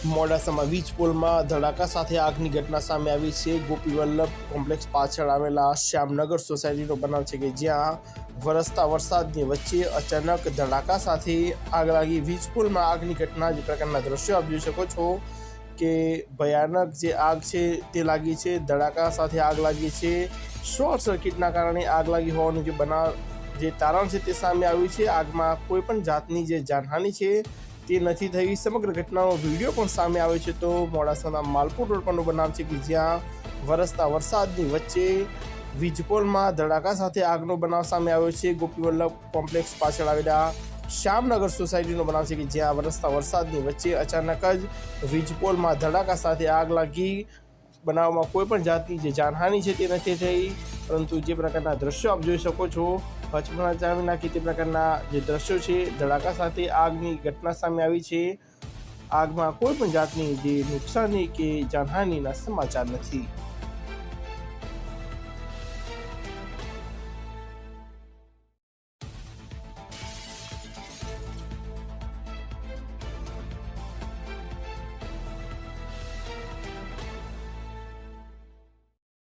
મોડાસામાં વીજ પોલમાં ધડાકા સાથે આગની ઘટના સામે આવી છે. ગોપી વલ્લભ કોમ્પ્લેક્સ પાછળ આવેલા શ્યામનગર સોસાયટીનો બનાવ છે કે જ્યાં વરસતા વરસાદની વચ્ચે અચાનક ધડાકા સાથે આગ લાગી. વીજ પોલમાં આગની ઘટના, જે પ્રકારના દ્રશ્યો આપ જોઈ શકો છો કે ભયાનક જે આગ છે તે લાગી છે. ધડાકા સાથે આગ લાગી છે. શોર્ટ સર્કિટના કારણે આગ લાગી હોવાનું જે બનાવ, જે તારણ છે તે સામે આવ્યું છે. આગમાં કોઈ પણ જાતની જે જાનહાનિ છે તે નથી થઈ. સમગ્ર ઘટનાનો વિડીયો પણ સામે આવ્યો છે. તો મોડાસાના માલપુર રોડ પરનો બનાવ છે કે જ્યાં વરસતા વરસાદની વચ્ચે વીજપોલમાં ધડાકા સાથે આગનો બનાવ સામે આવ્યો છે. ગોપી વલ્લભ કોમ્પ્લેક્સ પાછળ આવેલા શ્યામનગર સોસાયટીનો બનાવ છે કે જ્યાં વરસતા વરસાદની વચ્ચે અચાનક જ વીજપોલમાં ધડાકા સાથે આગ લાગી. બનાવમાં કોઈ પણ જાતની જે જાનહાનિ છે તે નથી થઈ, પરંતુ જે પ્રકારના દ્રશ્યો આપ જોઈ શકો છો, હચમચાવી જામી નાખી તે પ્રકારના જે દ્રશ્યો છે, ધડાકા સાથે આગની ઘટના સામે આવી છે. આગમાં કોઈ પણ જાતની જે નુકસાની કે જાનહાનિના સમાચાર નથી.